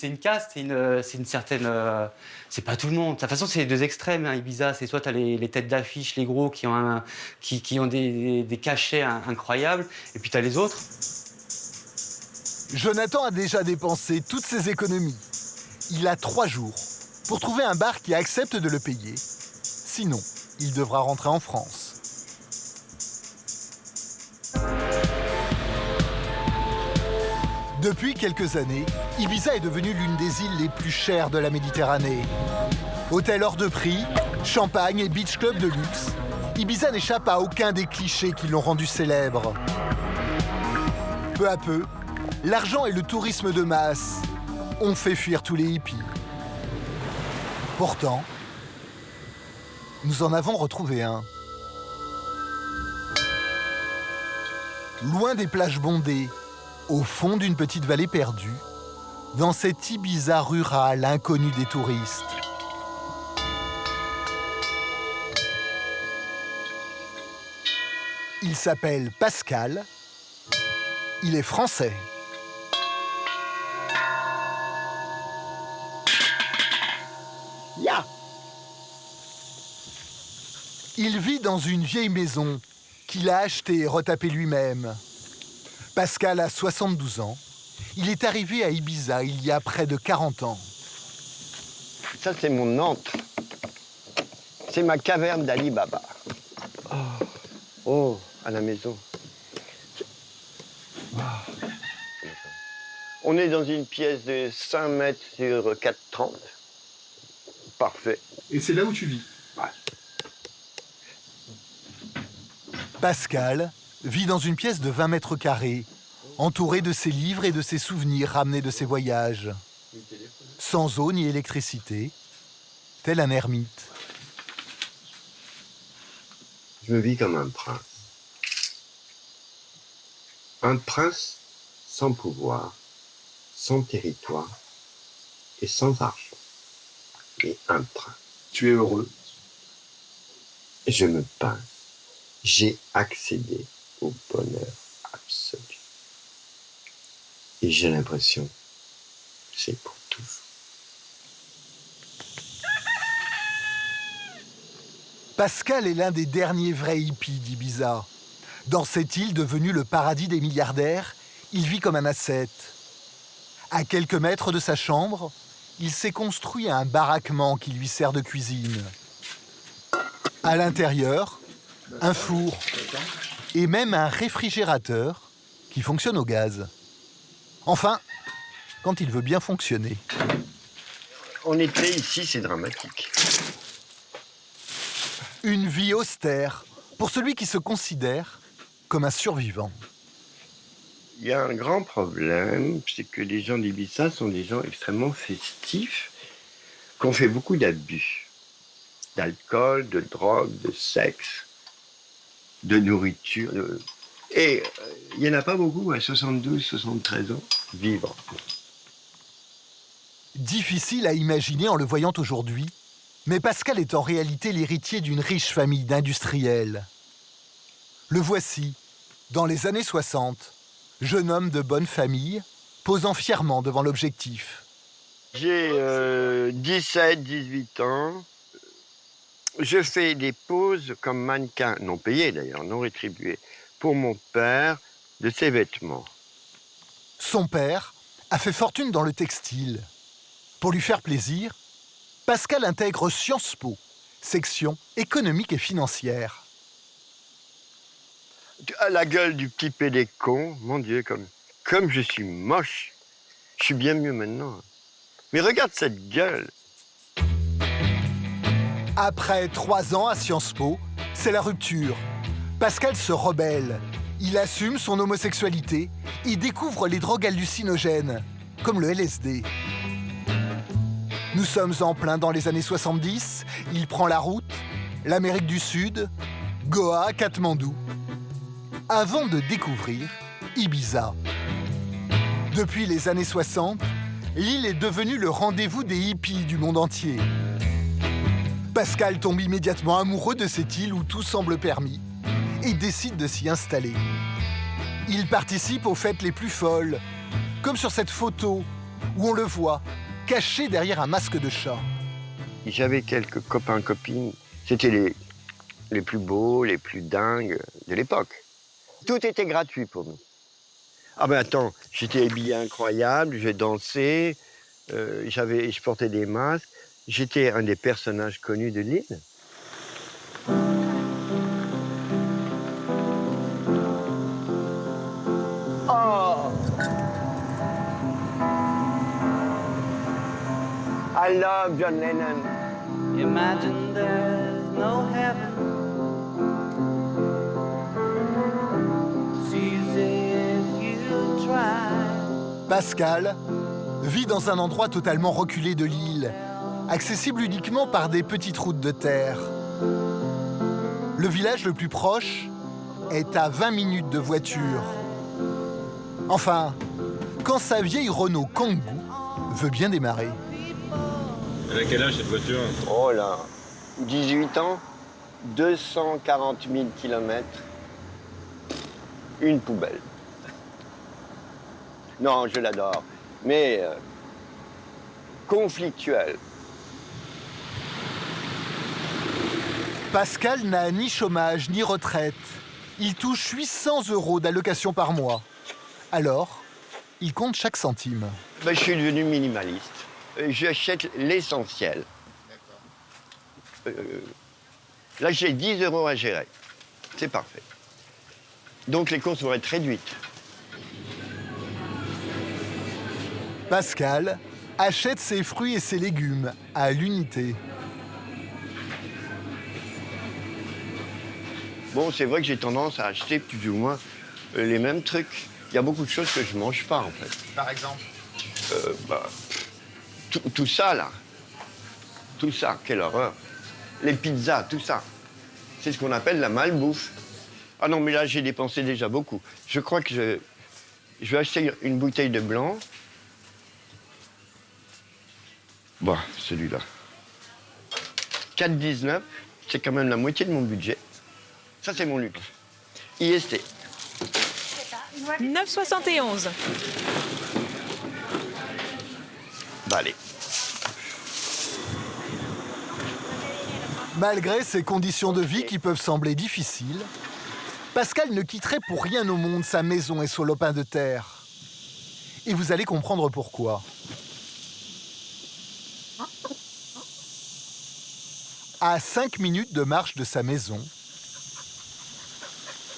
une caste, c'est une certaine... c'est pas tout le monde. De toute façon, c'est les deux extrêmes, hein, Ibiza. C'est soit t'as les têtes d'affiche, les gros, qui ont des cachets incroyables, et puis t'as les autres. Jonathan a déjà dépensé toutes ses économies. Il a 3 jours pour trouver un bar qui accepte de le payer. Sinon, il devra rentrer en France. Depuis quelques années, Ibiza est devenue l'une des îles les plus chères de la Méditerranée. Hôtel hors de prix, champagne et beach club de luxe, Ibiza n'échappe à aucun des clichés qui l'ont rendu célèbre. Peu à peu, l'argent et le tourisme de masse ont fait fuir tous les hippies. Pourtant, nous en avons retrouvé un. Loin des plages bondées, au fond d'une petite vallée perdue, dans cette Ibiza rurale inconnue des touristes. Il s'appelle Pascal. Il est français. Ya! Il vit dans une vieille maison qu'il a achetée et retapée lui-même. Pascal a 72 ans. Il est arrivé à Ibiza il y a près de 40 ans. Ça, c'est mon antre. C'est ma caverne d'Ali Baba. Oh, à la maison. On est dans une pièce de 5 mètres sur 4,30. Parfait. Et c'est là où tu vis? Ouais. Pascal vit dans une pièce de 20 mètres carrés, entouré de ses livres et de ses souvenirs ramenés de ses voyages. Sans eau ni électricité, tel un ermite. Je me vis comme un prince. Un prince sans pouvoir, sans territoire et sans argent. Et un prince. Tu es heureux? Je me pince. J'ai accédé au bonheur absolu. Et j'ai l'impression que c'est pour toujours. Pascal est l'un des derniers vrais hippies d'Ibiza. Dans cette île devenue le paradis des milliardaires, il vit comme un ascète. À quelques mètres de sa chambre, il s'est construit un baraquement qui lui sert de cuisine. À l'intérieur, un four et même un réfrigérateur qui fonctionne au gaz. Enfin, quand il veut bien fonctionner. En été, ici, c'est dramatique. Une vie austère pour celui qui se considère comme un survivant. Il y a un grand problème, c'est que les gens d'Ibiza sont des gens extrêmement festifs, qui ont fait beaucoup d'abus. D'alcool, de drogue, de sexe, de nourriture. Et il n'y en a pas beaucoup à 72, 73 ans vivre. Difficile à imaginer en le voyant aujourd'hui, mais Pascal est en réalité l'héritier d'une riche famille d'industriels. Le voici, Dans les années 60, jeune homme de bonne famille, posant fièrement devant l'objectif. J'ai 17, 18 ans. Je fais des poses comme mannequin, non payé d'ailleurs, non rétribué, pour mon père de ses vêtements. Son père a fait fortune dans le textile. Pour lui faire plaisir, Pascal intègre Sciences Po, section économique et financière. À la gueule du petit pédé con, mon Dieu, comme je suis moche. Je suis bien mieux maintenant. Mais regarde cette gueule. Après 3 ans à Sciences Po, c'est la rupture. Pascal se rebelle. Il assume son homosexualité et découvre les drogues hallucinogènes, comme le LSD. Nous sommes en plein dans les années 70. Il prend la route, l'Amérique du Sud, Goa, Katmandou, avant de découvrir Ibiza. Depuis les années 60, l'île est devenue le rendez-vous des hippies du monde entier. Pascal tombe immédiatement amoureux de cette île où tout semble permis et décide de s'y installer. Il participe aux fêtes les plus folles, comme sur cette photo où on le voit caché derrière un masque de chat. J'avais quelques copains, copines. C'était les plus beaux, les plus dingues de l'époque. Tout était gratuit pour nous. Ah ben attends, j'étais habillé incroyable, j'ai dansé, je portais des masques. J'étais un des personnages connus de l'île. Oh! I love John Lennon. Imagine there's no heaven. Sees if you try. Pascal vit dans un endroit totalement reculé de l'île, accessible uniquement par des petites routes de terre. Le village le plus proche est à 20 minutes de voiture. Enfin, quand sa vieille Renault Kangoo veut bien démarrer. Elle a quel âge cette voiture? Oh là, 18 ans, 240 000 kilomètres, une poubelle. Non, je l'adore, mais conflictuelle. Pascal n'a ni chômage ni retraite. Il touche 800 € d'allocation par mois. Alors, il compte chaque centime. Ben, je suis devenu minimaliste. J'achète l'essentiel. Là, j'ai 10 € à gérer. C'est parfait. Donc, les courses vont être réduites. Pascal achète ses fruits et ses légumes à l'unité. Bon, c'est vrai que j'ai tendance à acheter plus ou moins les mêmes trucs. Il y a beaucoup de choses que je ne mange pas, en fait. Par exemple tout ça, là. Tout ça, quelle horreur. Les pizzas, tout ça. C'est ce qu'on appelle la malbouffe. Ah non, mais là, j'ai dépensé déjà beaucoup. Je crois que je vais acheter une bouteille de blanc. Bon, celui-là. 4,19, c'est quand même la moitié de mon budget. Ça, c'est mon luxe. IST. 9,71. Bah, allez. Malgré ces conditions de vie qui peuvent sembler difficiles, Pascal ne quitterait pour rien au monde sa maison et son lopin de terre. Et vous allez comprendre pourquoi. À 5 minutes de marche de sa maison,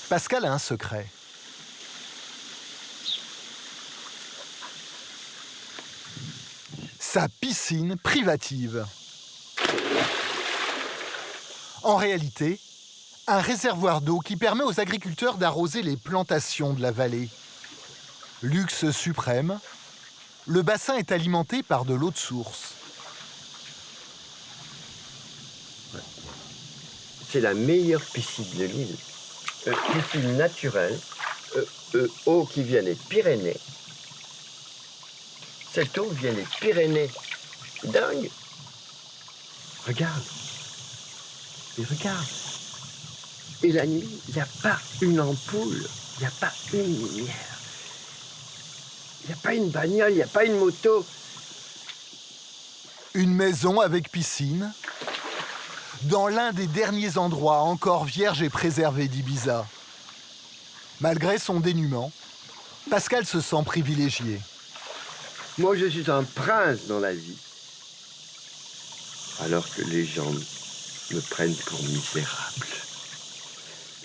Pascal a un secret. Sa piscine privative. En réalité, un réservoir d'eau qui permet aux agriculteurs d'arroser les plantations de la vallée. Luxe suprême, le bassin est alimenté par de l'eau de source. C'est la meilleure piscine de l'île. Piscine naturelle, eau qui vient des Pyrénées. Cette eau vient des Pyrénées. C'est dingue. Regarde. Et regarde. Et la nuit, il n'y a pas une ampoule. Il n'y a pas une lumière. Il n'y a pas une bagnole, il n'y a pas une moto. Une maison avec piscine, dans l'un des derniers endroits encore vierges et préservés d'Ibiza. Malgré son dénuement, Pascal se sent privilégié. Moi, je suis un prince dans la vie. Alors que les gens me prennent pour misérable.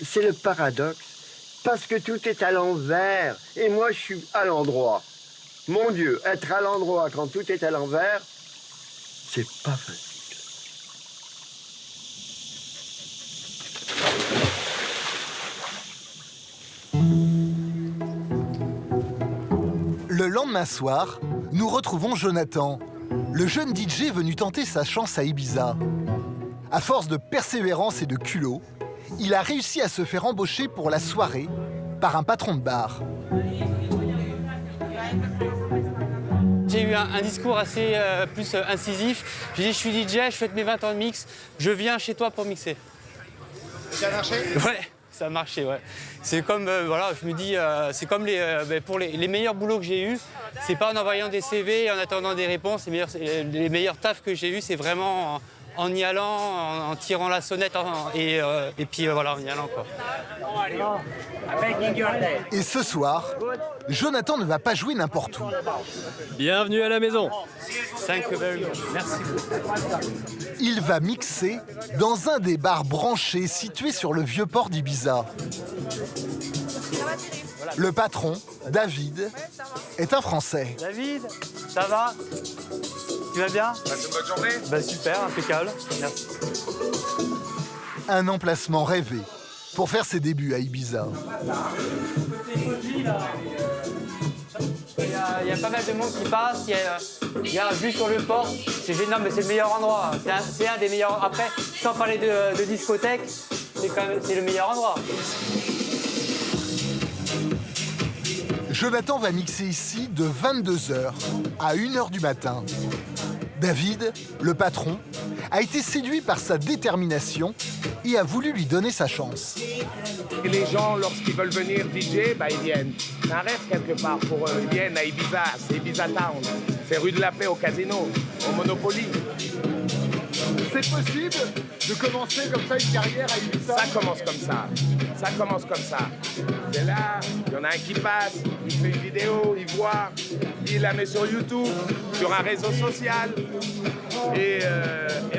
C'est le paradoxe, parce que tout est à l'envers, et moi, je suis à l'endroit. Mon Dieu, être à l'endroit quand tout est à l'envers, c'est pas facile. Le lendemain soir, nous retrouvons Jonathan, le jeune DJ venu tenter sa chance à Ibiza. À force de persévérance et de culot, il a réussi à se faire embaucher pour la soirée par un patron de bar. J'ai eu un discours assez plus incisif. J'ai dit, je suis DJ, je fête mes 20 ans de mix, je viens chez toi pour mixer. Ça a marché? Ouais, ça a marché, ouais. C'est comme, voilà, je me dis, c'est comme pour les meilleurs boulots que j'ai eus, c'est pas en envoyant des CV et en attendant des réponses. Les meilleurs tafs que j'ai eus, c'est vraiment en y allant, en tirant la sonnette et puis voilà, en y allant, quoi. Et ce soir, Jonathan ne va pas jouer n'importe où. Bienvenue à la maison. Thank you very much. Merci. Il va mixer dans un des bars branchés situés sur le vieux port d'Ibiza. Le patron, David, est un Français. David, ça va? Tu vas bien? Passe une bonne journée? Bah super, impeccable. Merci. Un emplacement rêvé pour faire ses débuts à Ibiza. Il y a pas mal de monde qui passe. Il y a un vue sur le port. C'est génial, mais c'est le meilleur endroit. C'est un des meilleurs. Après, sans parler de discothèque, c'est le meilleur endroit. Jonathan va mixer ici de 22h à 1h du matin. David, le patron, a été séduit par sa détermination et a voulu lui donner sa chance. Et les gens, lorsqu'ils veulent venir DJ, ils viennent. C'est un rêve quelque part pour eux. Ils viennent à Ibiza, c'est Ibiza Town. C'est rue de la Paix au casino, au Monopoly. C'est possible de commencer comme ça une carrière à Ibiza? Ça commence comme ça. Ça commence comme ça. C'est là, il y en a un qui passe, il fait une vidéo, il voit, il la met sur YouTube, sur un réseau social. Et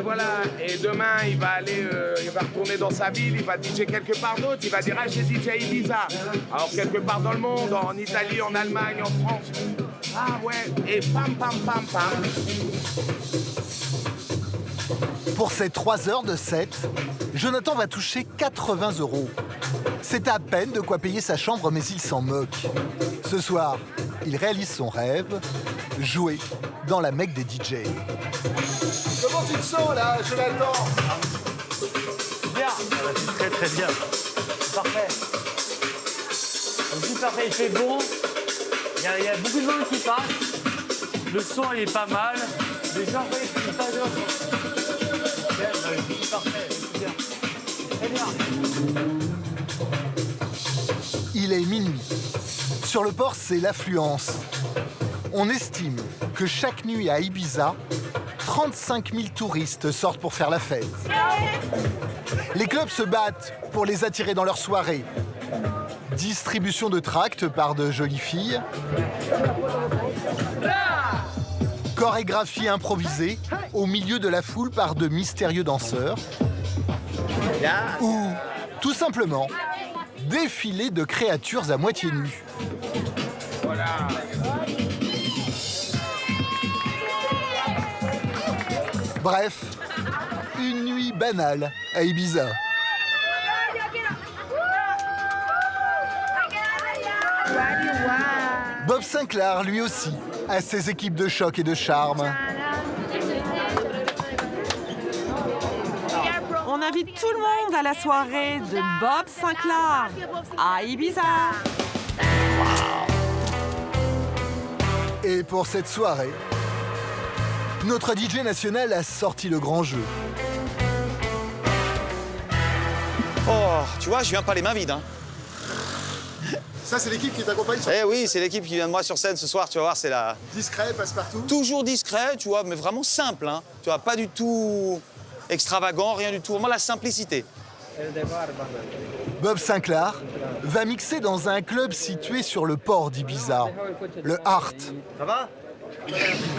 voilà. Et demain, il va aller, il va retourner dans sa ville, il va DJ quelque part d'autre. Il va dire, ah, j'ai DJ à Ibiza. Alors, quelque part dans le monde, en Italie, en Allemagne, en France. Ah ouais, et pam, pam, pam, pam. Pour ces 3 heures de set, Jonathan va toucher 80 €. C'est à peine de quoi payer sa chambre, mais il s'en moque. Ce soir, il réalise son rêve, jouer dans la Mecque des DJ. Comment tu te sens là, Jonathan? Bien, c'est très très bien. Parfait. C'est parfait, il fait bon. Il y a beaucoup de monde qui passe. Le son il est pas mal. Les gens qui passent dehors. C'est parfait, c'est bien. Très bien. Il est minuit. Sur le port, c'est l'affluence. On estime que chaque nuit à Ibiza, 35 000 touristes sortent pour faire la fête. Les clubs se battent pour les attirer dans leurs soirées. Distribution de tracts par de jolies filles. Chorégraphie improvisée au milieu de la foule par de mystérieux danseurs. Ou, tout simplement, défilé de créatures à moitié nues. Voilà. Bref, une nuit banale à Ibiza. Bob Sinclair, lui aussi, a ses équipes de choc et de charme. On invite tout le monde à la soirée de Bob Sinclair à Ibiza. Et pour cette soirée, notre DJ national a sorti le grand jeu. Oh, tu vois, je viens pas les mains vides, hein. Ça, c'est l'équipe qui t'accompagne sur Eh oui, c'est l'équipe qui vient de moi sur scène ce soir, tu vas voir, c'est la... Discret, passe-partout. Toujours discret, tu vois, mais vraiment simple, hein. Tu vois, pas du tout extravagant, rien du tout, vraiment la simplicité. Bob Sinclair va mixer dans un club situé sur le port d'Ibiza, le Art. Ça va?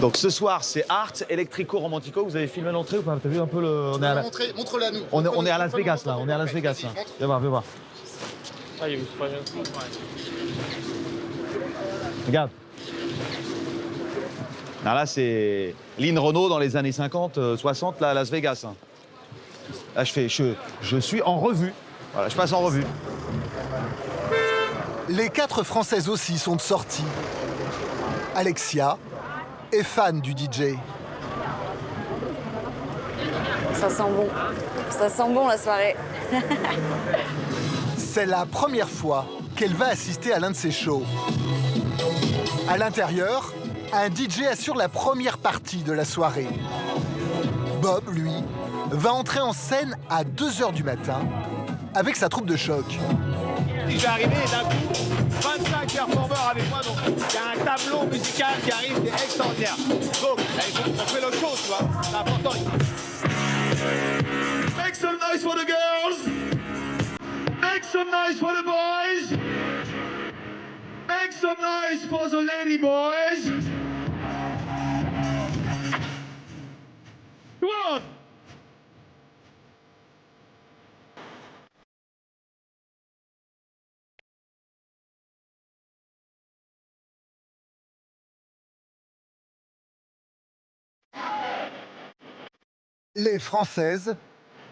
Donc ce soir, c'est Art Electrico Romantico. Vous avez filmé l'entrée ou pas? T'as vu un peu le... On est à Montre-la nous. On est à Las Vegas, là. On est à Las Vegas, là. Viens voir, viens voir. Regarde. Là, c'est Lynn Renault dans les années 50, 60, là, à Las Vegas. Hein. Là, je suis en revue. Voilà, je passe en revue. Les 4 Françaises aussi sont de sortie. Alexia est fan du DJ. Ça sent bon. Ça sent bon la soirée. C'est la première fois qu'elle va assister à l'un de ses shows. À l'intérieur, un DJ assure la première partie de la soirée. Bob, lui, va entrer en scène à 2h du matin avec sa troupe de choc. Je suis arrivé et d'un coup, 25 performeurs avec moi, donc il y a un tableau musical qui arrive, c'est extraordinaire. Donc, on fait le show, tu vois, c'est important. Make some noise for the girls. Make some noise for the boys. Make some noise for the lady boys. Come on. Les Françaises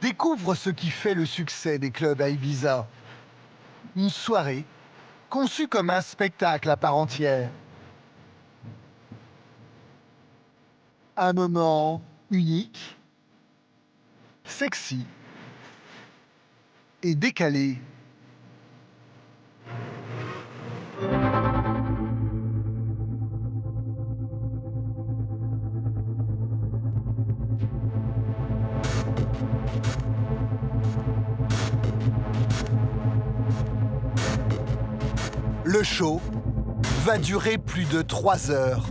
découvrent ce qui fait le succès des clubs à Ibiza. Une soirée conçue comme un spectacle à part entière. Un moment unique, sexy et décalé. Le show va durer plus de 3 heures.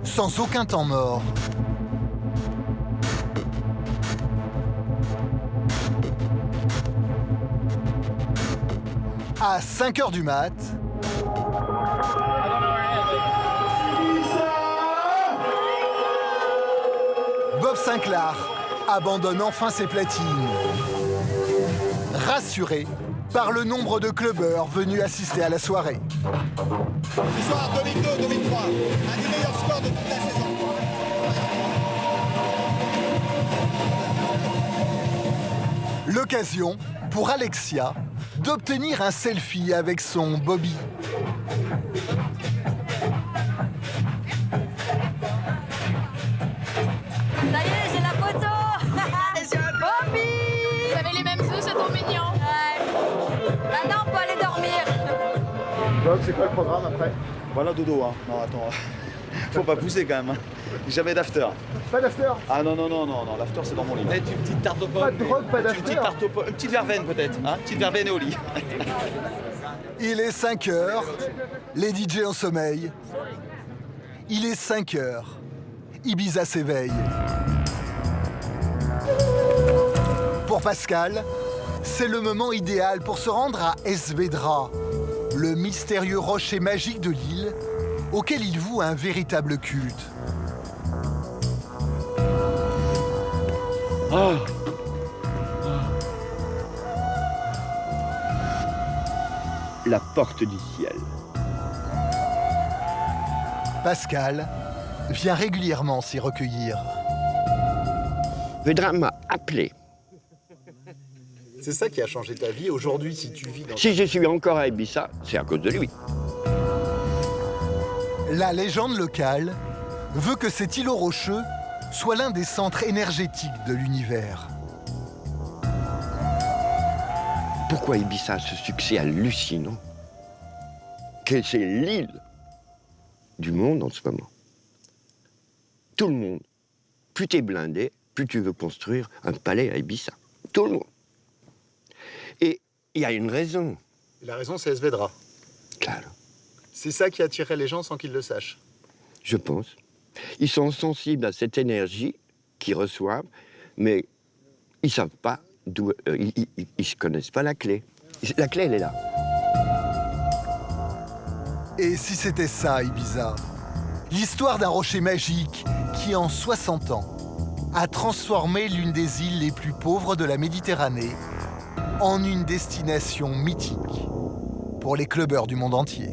Sans aucun temps mort. À 5h du mat, Bob Sinclair abandonne enfin ses platines. Rassuré par le nombre de clubbeurs venus assister à la soirée. Ce soir, 2002-2003, un des meilleurs scores de toute la saison. L'occasion pour Alexia d'obtenir un selfie avec son Bobby. Ça y est, j'ai la photo. Bobby. Vous avez les mêmes œufs, c'est trop mignon. Maintenant, on peut aller dormir. Bob, c'est quoi le programme après? Voilà, dodo, hein. Non, attends. Faut pas pousser quand même. Hein. Jamais d'after. Pas d'after? Ah non, l'after c'est dans mon lit. Peut-être une petite tarte aux pommes. Pas de drogue, pas d'after? Une petite tarte aux pommes, une petite verveine peut-être. Hein, une petite verveine et au lit. Il est 5 heures, les DJ en sommeil. Il est 5 heures, Ibiza s'éveille. Pour Pascal, c'est le moment idéal pour se rendre à Esvedra, le mystérieux rocher magique de l'île, auquel il voue un véritable culte. Oh. La porte du ciel. Pascal vient régulièrement s'y recueillir. Vedra m'a appelé. C'est ça qui a changé ta vie aujourd'hui si tu vis dans... Si je suis encore à Ibiza, c'est à cause de lui. La légende locale veut que cet îlot rocheux soit l'un des centres énergétiques de l'univers. Pourquoi Ibiza a ce succès hallucinant? Que c'est l'île du monde en ce moment. Tout le monde. Plus t'es blindé, plus tu veux construire un palais à Ibiza. Tout le monde. Et Il y a une raison. Et la raison, c'est Esvedra. Claro. C'est ça qui attirait les gens sans qu'ils le sachent. Je pense. Ils sont sensibles à cette énergie qu'ils reçoivent, mais ils savent pas d'où... ils ne connaissent pas la clé. La clé, elle est là. Et si c'était ça, Ibiza? L'histoire d'un rocher magique qui, en 60 ans, a transformé l'une des îles les plus pauvres de la Méditerranée en une destination mythique pour les clubbers du monde entier.